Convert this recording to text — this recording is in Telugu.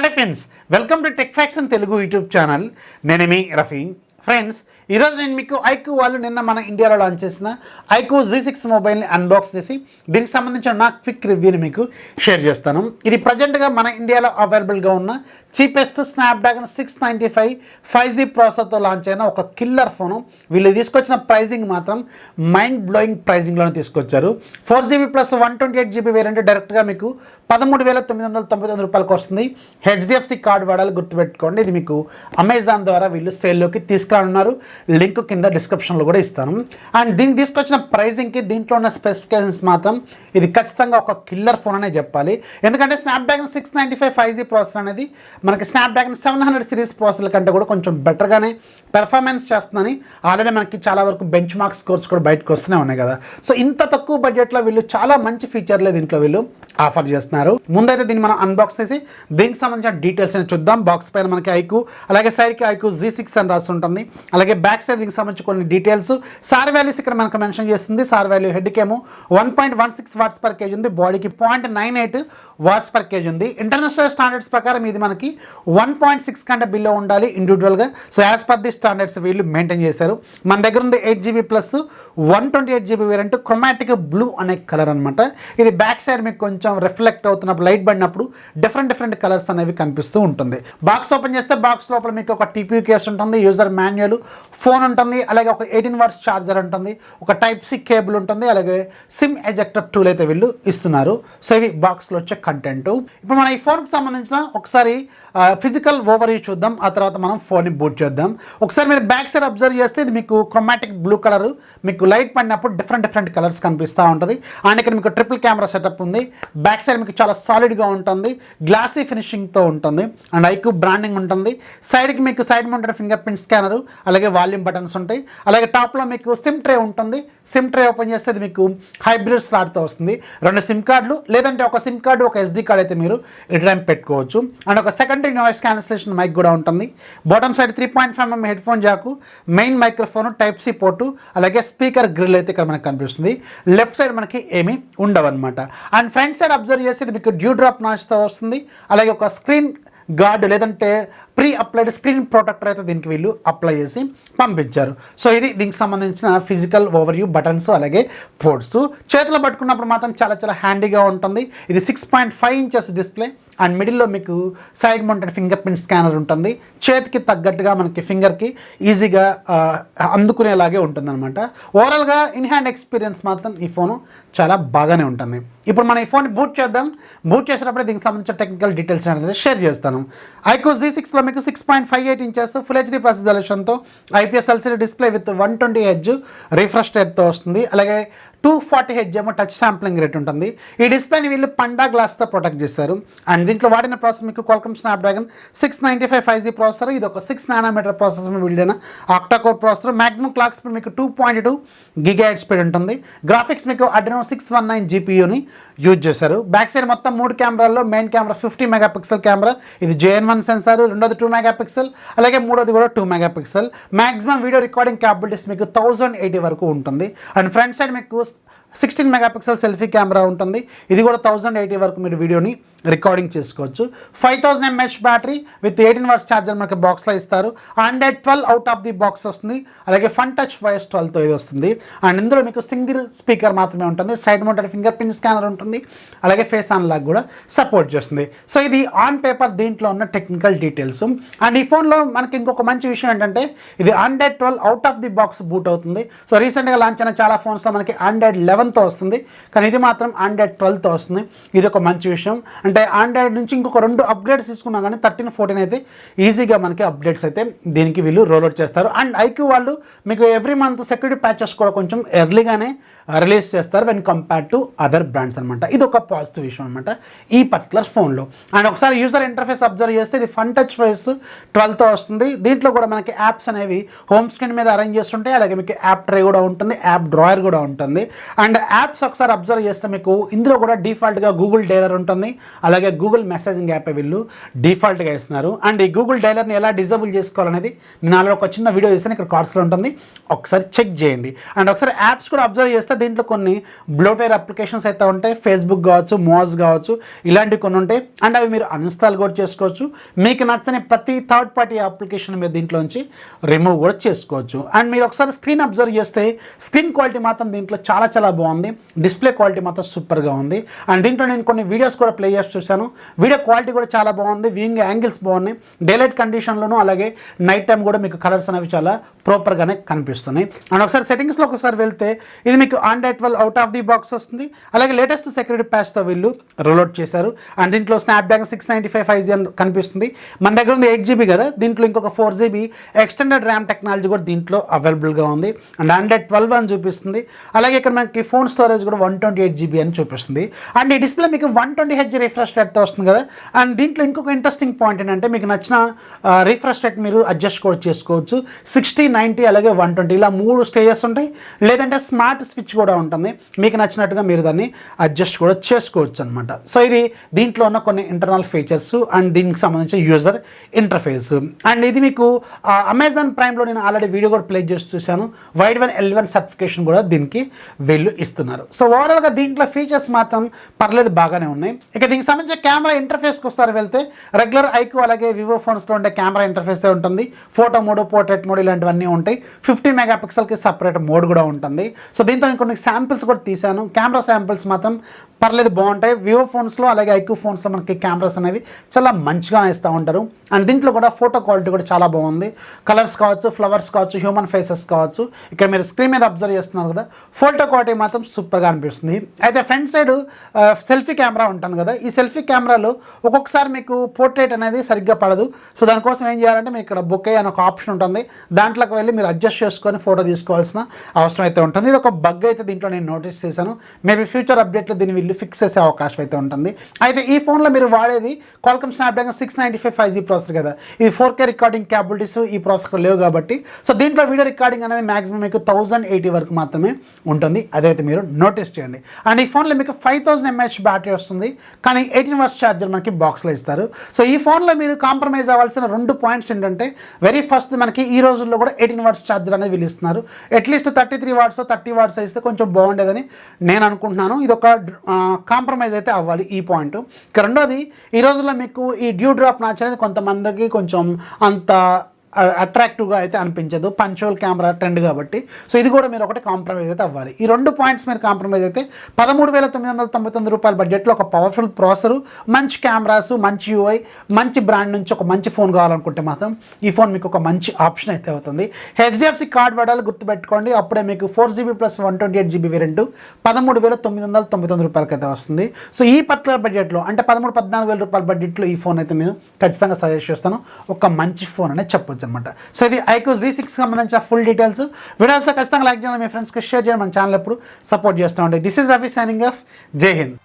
Hello friends, welcome to tech facts in Telugu YouTube channel. నేనేమి రఫీ. ఫ్రెండ్స్, ఈరోజు నేను మీకు iQOO వాళ్ళు నిన్న మన ఇండియాలో లాంచ్ చేసిన iQOO Z6 మొబైల్ని అన్బాక్స్ చేసి దీనికి సంబంధించిన నా క్విక్ రివ్యూని మీకు షేర్ చేస్తాను. ఇది ప్రజెంట్గా మన ఇండియాలో అవైలబుల్గా ఉన్న చీపెస్ట్ స్నాప్డ్రాగన్ 695 5G ప్రాసెసర్తో లాంచ్ అయిన ఒక కిల్లర్ ఫోను. వీళ్ళు తీసుకొచ్చిన ప్రైజింగ్ మాత్రం మైండ్ బ్లోయింగ్ ప్రైజింగ్లోనే తీసుకొచ్చారు. 4GB ప్లస్ 128GB వేరియంట్ డైరెక్ట్గా మీకు 13,999 రూపాయలకు వస్తుంది. HDFC కార్డు వాడాలి, గుర్తుపెట్టుకోండి. ఇది మీకు అమెజాన్ ద్వారా వీళ్ళు సేల్లోకి తీసుకురానున్నారు. లింక్ కింద డిస్క్రిప్షన్లో కూడా ఇస్తాను. అండ్ దీనికి తీసుకొచ్చిన ప్రైజింగ్కి దీంట్లో ఉన్న స్పెసిఫికేషన్స్ మాత్రం ఇది ఖచ్చితంగా ఒక కిల్లర్ ఫోన్ అనే చెప్పాలి. ఎందుకంటే స్నాప్డ్రాగన్ 695 5G ప్రాసెసర్ అనేది మనకి స్నాప్డ్రాగన్ 700 సిరీస్ ప్రాసెసర్ల కంటే కూడా కొంచెం బెటర్గానే పెర్ఫార్మెన్స్ చేస్తుందని ఆల్రెడీ మనకి చాలా వరకు బెంచ్ మార్క్ స్కోర్స్ కూడా బయటకు వస్తూనే ఉన్నాయి కదా. సో ఇంత తక్కువ బడ్జెట్లో వీళ్ళు చాలా మంచి ఫీచర్లే దీంట్లో వీళ్ళు ఆఫర్ చేస్తున్నారు. ముందైతే దీన్ని మనం అన్బాక్స్ చేసి దీనికి సంబంధించిన డీటెయిల్స్ అని చూద్దాం. బాక్స్ పైన మనకి iQOO, అలాగే సైడ్కి iQOO Z6 అని రాసి ఉంటుంది. అలాగే బ్యాక్ సైడ్ దీనికి సంబంధించి కొన్ని డీటెయిల్స్. సార్ వాల్యూస్ ఇక్కడ మనకు మెన్షన్ చేస్తుంది. సార్ వాల్యూ హెడ్కి ఏమో 1.16 వాట్స్ పర్ కేజీ ఉంది, బాడీకి 0.98 వాట్స్ పర్ కేజీ ఉంది. ఇంటర్నేషనల్ స్టాండర్డ్స్ ప్రకారం ఇది మనకి 1.6 కంటే బిలో ఉండాలి ఇండివిజువల్గా. So as per the standards వీళ్ళు మెయింటైన్ చేశారు. మన దగ్గర ఉంది 8GB plus 128GB variant, chromatic blue అనే కలర్ అనమాట. ఇది బ్యాక్ సైడ్ మీకు కొంచెం రిఫ్లెక్ట్ అవుతున్నప్పుడు, లైట్ పడినప్పుడు డిఫరెంట్ కలర్స్ అనేవి కనిపిస్తూ ఉంటుంది. బాక్స్ ఓపెన్ చేస్తే బాక్స్ లోపల మీకు ఒక TPU కేస్ ఉంటుంది, యూజర్ మాన్యువల్, ఫోన్ ఉంటుంది, అలాగే ఒక 18 వాట్స్ ఛార్జర్ ఉంటుంది, ఒక టైప్ సి కేబుల్ ఉంటుంది, అలాగే సిమ్ ఎజెక్టర్ టూల్ అయితే వీళ్ళు ఇస్తున్నారు. సో ఇవి బాక్స్లో వచ్చే కంటెంట్. ఇప్పుడు మన ఈ ఫోన్కి సంబంధించిన ఒకసారి ఫిజికల్ ఓవర్వ్యూ చూద్దాం. ఆ తర్వాత మనం ఫోన్ని బూట్ చేద్దాం. ఒకసారి మీరు బ్యాక్ సైడ్ అబ్జర్వ్ చేస్తే ఇది మీకు క్రోమాటిక్ బ్లూ కలర్, మీకు లైట్ పడినప్పుడు డిఫరెంట్ కలర్స్ కనిపిస్తూ ఉంటుంది. అండ్ ఇక్కడ మీకు ట్రిపుల్ కెమెరా సెటప్ ఉంది. బ్యాక్ సైడ్ మీకు చాలా సాలిడ్గా ఉంటుంది, గ్లాసీ ఫినిషింగ్తో ఉంటుంది. అండ్ iQOO బ్రాండింగ్ ఉంటుంది. సైడ్కి మీకు side mounted finger print scanner, అలాగే వాల్యూమ్ బటన్స్ ఉంటాయి. అలాగే టాప్లో మీకు సిమ్ ట్రే ఉంటుంది. సిమ్ ట్రే ఓపెన్ చేస్తే అది మీకు హైబ్రిడ్ స్లాట్తో వస్తుంది. 2 సిమ్ కార్డులు, లేదంటే ఒక సిమ్ కార్డు, ఒక SD కార్డ్ అయితే మీరు ఎనీ టైం పెట్టుకోవచ్చు. అండ్ ఒక సెకండరీ నాయిస్ క్యాన్సిలేషన్ మైక్ కూడా ఉంటుంది. Bottom side 3.5mm headphone jack, main microphone, type C port, అలాగే స్పీకర్ గ్రిల్ అయితే ఇక్కడ మనకు కనిపిస్తుంది. లెఫ్ట్ సైడ్ మనకి ఏమీ ఉండవు అనమాట. అండ్ ఫ్రంట్ సైడ్ అబ్జర్వ్ చేస్తే ఇది మీకు డ్యూ డ్రాప్ నాయిస్తో వస్తుంది. అలాగే ఒక స్క్రీన్ గార్డ్ లేదంటే ప్రీ అప్లైడ్ స్క్రీన్ ప్రొటెక్టర్ అయితే దీనికి వీళ్ళు అప్లై చేసి పంపించారు. సో ఇది దీనికి సంబంధించిన ఫిజికల్ ఓవర్వ్యూ, బటన్స్, అలాగే పోర్ట్స్. చేతిలో పట్టుకున్నప్పుడు మాత్రం చాలా హ్యాండీగా ఉంటుంది. ఇది 6.5 ఇంచెస్ డిస్ప్లే. అండ్ మిడిల్లో మీకు side mounted finger print scanner ఉంటుంది. చేతికి తగ్గట్టుగా మనకి ఫింగర్కి ఈజీగా అందుకునేలాగే ఉంటుందన్నమాట. ఓవరాల్గా ఇన్ హ్యాండ్ ఎక్స్పీరియన్స్ మాత్రం ఈ ఫోను చాలా బాగానే ఉంటుంది. ఇప్పుడు మనం ఈ ఫోన్ బూట్ చేద్దాం. బూట్ చేసేటప్పుడు దీనికి సంబంధించిన టెక్నికల్ డీటెయిల్స్ అనేది షేర్ చేస్తాను. iQOO Z6లో మీకు 6.58 ఇంచెస్ ఫుల్ HD ప్లస్ రిజల్యూషన్తో IPS LCD display with 120Hz refresh రేట్తో వస్తుంది. అలాగే 240Hz ఏమో టచ్ శాంప్లింగ్ రేట్ ఉంటుంది. ఈ డిస్ప్లేని వీళ్ళు పండా గ్లాస్తో ప్రొటెక్ట్ చేస్తారు. అండ్ దీంట్లో వాడిన ప్రాసెసర్ మీకు Qualcomm స్నాప్డ్రాగన్ 695 5G ప్రాసెసర్. ఇది ఒక 6nm ప్రాసెసర్ బిల్డ్ అయిన octa-core processor. Maximum clock speed మీకు 2.2 GHz స్పీడ్ ఉంటుంది. గ్రాఫిక్స్ మీకు Adreno 619 GPUని యూజ్ చేశారు. బ్యాక్ సైడ్ మొత్తం 3 కెమెరాల్లో మెయిన్ కెమెరా 50 మెగాపిక్సెల్ కెమెరా, ఇది JN1 సెన్సార్. రెండోది 2 మెగాపిక్సెల్, అలాగే మూడోది కూడా 2 megapixel. Maximum video recording capabilities మీకు 1080 వరకు ఉంటుంది. అండ్ ఫ్రంట్ సైడ్ మీకు 16 మెగాపిక్సెల్ సెల్ఫీ కెమెరా ఉంటుంది. ఇది కూడా 1080 వరకు మీరు వీడియోని రికార్డింగ్ చేసుకోవచ్చు. 5000 mAh battery with 18 watts charger మనకి బాక్స్లో ఇస్తారు. Android 12 out of the box వస్తుంది. అలాగే ఫన్ టచ్ వాయిస్ 12తో ఇది వస్తుంది. అండ్ ఇందులో మీకు సింగిల్ స్పీకర్ మాత్రమే ఉంటుంది. Side mounted finger print scanner ఉంటుంది. అలాగే ఫేస్ అన్లాక్ కూడా సపోర్ట్ చేస్తుంది. సో ఇది ఆన్ పేపర్ దీంట్లో ఉన్న టెక్నికల్ డీటెయిల్స్. అండ్ ఈ ఫోన్లో మనకి ఇంకొక మంచి విషయం ఏంటంటే ఇది Android 12 out of the box boot అవుతుంది. సో రీసెంట్గా లాంచ్ అయిన చాలా ఫోన్స్లో మనకి Android 11తో వస్తుంది, కానీ ఇది మాత్రం Android 12తో వస్తుంది. ఇది ఒక మంచి విషయం. అంటే ఆండ్రాయిడ్ నుంచి ఇంకొక 2 అప్గ్రేడ్స్ తీసుకున్నా కానీ 13, 14 అయితే ఈజీగా మనకి అప్డేట్స్ అయితే దీనికి వీళ్ళు రోల్అవుట్ చేస్తారు. అండ్ iQOO వాళ్ళు మీకు ఎవ్రీ మంత్ సెక్యూరిటీ ప్యాచెస్ కూడా కొంచెం ఎర్లీగానే రిలీజ్ చేస్తారు when compare to other brands అనమాట. ఇది ఒక పాజిటివ్ విషయం అనమాట ఈ పర్టికులర్ ఫోన్లో. అండ్ ఒకసారి యూజర్ ఇంటర్ఫేస్ అబ్జర్వ్ చేస్తే ఇది ఫన్ టచ్ వాయిస్ 12తో వస్తుంది. దీంట్లో కూడా మనకి యాప్స్ అనేవి హోమ్ స్క్రీన్ మీద అరేంజ్ చేస్తుంటాయి. అలాగే మీకు యాప్ ట్రే కూడా ఉంటుంది, యాప్ డ్రాయర్ కూడా ఉంటుంది. అండ్ అండ్ యాప్స్ ఒకసారి అబ్జర్వ్ చేస్తే మీకు ఇందులో కూడా డిఫాల్ట్గా గూగుల్ డైలర్ ఉంటుంది, అలాగే గూగుల్ మెసేజింగ్ యాప్ వీళ్ళు డిఫాల్ట్గా ఇస్తున్నారు. అండ్ ఈ గూగుల్ డైలర్ని ఎలా డిజేబుల్ చేసుకోవాలనేది నేను అలా ఒక చిన్న వీడియో చేస్తాను, ఇక్కడ కార్డ్స్లో ఉంటుంది, ఒకసారి చెక్ చేయండి. అండ్ ఒకసారి యాప్స్ కూడా అబ్జర్వ్ చేస్తే దీంట్లో కొన్ని బ్లోటైర్ అప్లికేషన్స్ అయితే ఉంటాయి, ఫేస్బుక్ కావచ్చు, మోజ్ కావచ్చు, ఇలాంటివి కొన్ని ఉంటాయి. అండ్ అవి మీరు అన్ఇన్స్టాల్ కూడా చేసుకోవచ్చు. మీకు నచ్చని ప్రతి థర్డ్ పార్టీ అప్లికేషన్ మీరు దీంట్లోంచి రిమూవ్ కూడా చేసుకోవచ్చు. అండ్ మీరు ఒకసారి స్క్రీన్ అబ్జర్వ్ చేస్తే స్క్రీన్ క్వాలిటీ మాత్రం దీంట్లో చాలా చాలా బాగుంది, డిస్ప్లే క్వాలిటీ మాత్రం సూపర్గా ఉంది. అండ్ దీంట్లో నేను కొన్ని వీడియోస్ కూడా ప్లే చేసి చూశాను, వీడియో క్వాలిటీ కూడా చాలా బాగుంది, వ్యూయింగ్ యాంగిల్స్ బాగున్నాయి, డేలైట్ కండిషన్లోనూ అలాగే నైట్ టైం కూడా మీకు కలర్స్ అనేవి చాలా ప్రాపర్గానే కనిపిస్తున్నాయి. అండ్ ఒకసారి సెట్టింగ్స్లో ఒకసారి వెళ్తే ఇది మీకు Android 12 out of the box వస్తుంది, అలాగే లేటెస్ట్ సెక్యూరిటీ ప్యాచ్తో వీళ్ళు రోల్అవుట్ చేశారు. అండ్ దీంట్లో స్నాప్డ్రాగన్ 695 5G అని కనిపిస్తుంది, మన దగ్గర ఉంది 8GB కదా, దీంట్లో ఇంకొక 4GB ఎక్స్టెండెడ్ ర్యామ్ టెక్నాలజీ కూడా దీంట్లో అవైలబుల్గా ఉంది. అండ్ Android 12 అని చూపిస్తుంది, అలాగే ఇక్కడ మనకి ఫోన్ స్టోరేజ్ కూడా 128GB అని చూపిస్తుంది. అండ్ ఈ డిస్ప్లే మీకు 120Hz రిఫ్రెష్ రేట్తో వస్తుంది కదా. అండ్ దీంట్లో ఇంకొక ఇంట్రెస్టింగ్ పాయింట్ ఏంటంటే మీకు నచ్చిన రిఫ్రెష్ రేట్ మీరు అడ్జస్ట్ కూడా చేసుకోవచ్చు, 60, 90 అలాగే 120 ఇలా 3 స్టేజెస్ ఉంటాయి. లేదంటే స్మార్ట్ స్విచ్ కూడా ఉంటుంది, మీకు నచ్చినట్టుగా మీరు దాన్ని అడ్జస్ట్ కూడా చేసుకోవచ్చు అనమాట. సో ఇది దీంట్లో ఉన్న కొన్ని ఇంటర్నల్ ఫీచర్స్ అండ్ దీనికి సంబంధించిన యూజర్ ఇంటర్ఫేస్. అండ్ ఇది మీకు అమెజాన్ ప్రైమ్లో నేను ఆల్రెడీ వీడియో కూడా ప్లే చేసి చూశాను, వైడ్ వన్ L1 సర్టిఫికేషన్ కూడా దీనికి వీళ్ళు ఇస్తున్నారు. సో ఓవరాల్గా దీంట్లో ఫీచర్స్ మాత్రం పర్లేదు, బాగానే ఉన్నాయి. ఇక దీనికి సంబంధించిన కెమెరా ఇంటర్ఫేస్కి ఒకసారి వెళ్తే రెగ్యులర్ iQOO అలాగే వివో ఫోన్స్లో ఉండే కెమెరా ఇంటర్ఫేస్ ఉంటుంది, ఫోటో మోడ్, పోర్ట్రేట్ మోడ్ ఇలాంటివన్నీ ఉంటాయి. 50 మెగాపిక్సెల్కి సపరేట్ మోడ్ కూడా ఉంటుంది. సో దీంతో నేను కొన్ని శాంపిల్స్ కూడా తీశాను, కెమెరా శాంపిల్స్ మాత్రం పర్లేదు బాగుంటాయి. వివో ఫోన్స్లో అలాగే iQOO ఫోన్స్లో మనకి కెమెరాస్ అనేవి చాలా మంచిగా ఇస్తూ ఉంటారు. అండ్ దీంట్లో కూడా ఫోటో క్వాలిటీ కూడా చాలా బాగుంది, కలర్స్ కావచ్చు, ఫ్లవర్స్ కావచ్చు, హ్యూమన్ ఫేసెస్ కావచ్చు, ఇక్కడ మీరు స్క్రీన్ మీద అబ్జర్వ్ చేస్తున్నారు కదా, ఫోటో క్వాలిటీ మాత్రం సూపర్గా అనిపిస్తుంది. అయితే ఫ్రంట్ సైడ్ సెల్ఫీ కెమెరా ఉంటుంది కదా, ఈ సెల్ఫీ కెమెరాలో ఒక్కొక్కసారి మీకు పోర్ట్రేట్ అనేది సరిగ్గా పడదు. సో దానికోసం ఏం చేయాలంటే మీకు ఇక్కడ బొకే అని ఒక ఆప్షన్ ఉంటుంది, దాంట్లోకి వెళ్ళి మీరు అడ్జస్ట్ చేసుకొని ఫోటో తీసుకోవాల్సిన అవసరం అయితే ఉంటుంది. ఇది ఒక బగ్ అయితే దీంట్లో నేను నోటీస్ చేశాను, మేబీ ఫ్యూచర్ అప్డేట్లో దీన్ని వీళ్ళు ఫిక్స్ చేసే అవకాశం అయితే ఉంటుంది. అయితే ఈ ఫోన్లో మీరు వాడేది Qualcomm Snapdragon 695 5G ప్రాసెసర్ కదా, ఇది 4K రికార్డింగ్ క్యాపబిలిటీస్ ఈ ప్రాసెసర్ లేవు కాబట్టి సో దీంట్లో వీడియో రికార్డింగ్ అనేది మాక్సిమం మీకు 1080 వరకు మాత్రమే ఉంటుంది, అదైతే మీరు నోటీస్ చేయండి. అండ్ ఈ ఫోన్లో మీకు 5000 mAh బ్యాటరీ వస్తుంది, కానీ 18 watts ఛార్జర్ మనకి బాక్స్లో ఇస్తారు. సో ఈ ఫోన్లో మీరు కాంప్రమైజ్ అవ్వాల్సిన 2 పాయింట్స్ ఏంటంటే, వెరీ ఫస్ట్ మనకి ఈ రోజుల్లో కూడా 18 watts ఛార్జర్ అనేది వీళ్ళు ఇస్తున్నారు, అట్లీస్ట్ 33 watts 30 watts ఇస్తే కొంచెం బాగుండేదని నేను అనుకుంటున్నాను. ఇది ఒక కాంప్రమైజ్ అయితే అవ్వాలి ఈ పాయింట్. ఇక రెండోది, ఈ రోజుల్లో మీకు ఈ డ్యూ డ్రాప్ నాచ్ అనేది కొంతమందికి కొంచెం అంత అట్రాక్టివ్గా అయితే అనిపించదు, పంచువల్ కెమెరా ట్రెండ్ కాబట్టి. సో ఇది కూడా మీరు ఒకటి కాంప్రమైజ్ అయితే అవ్వాలి. ఈ 2 పాయింట్స్ మీరు కాంప్రమైజ్ అయితే 13,999 రూపాయల బడ్జెట్లో ఒక పవర్ఫుల్ ప్రాసెసర్, మంచి కెమెరాస్, మంచి UI, మంచి బ్రాండ్ నుంచి ఒక మంచి ఫోన్ కావాలనుకుంటే మాత్రం ఈ ఫోన్ మీకు ఒక మంచి ఆప్షన్ అయితే అవుతుంది. HDFC కార్డ్ వాడాలి, గుర్తుపెట్టుకోండి, అప్పుడే మీకు 4GB + 128GB వేరియంట్ 13,999 రూపాయలకి అయితే వస్తుంది. సో ఈ పర్టికులర్ బడ్జెట్లో అంటే 13,000-14,000 రూపాయల బడ్జెట్లో ఈ ఫోన్ అయితే నేను ఖచ్చితంగా సజెస్ట్ చేస్తాను, ఒక మంచి ఫోన్ అనేది చెప్పొచ్చు అనమాట. సో ఇది iQOO Z6 సంబంధించిన ఫుల్ డీటెయిల్స్. వీడియోస్ ఖచ్చితంగా లైక్ చేయండి, మీ ఫ్రెండ్స్కి షేర్ చేయండి, మన ఛానల్ ఎప్పుడు సపోర్ట్ చేస్తూ ఉండే. This is Rafi signing off. జై హింద్.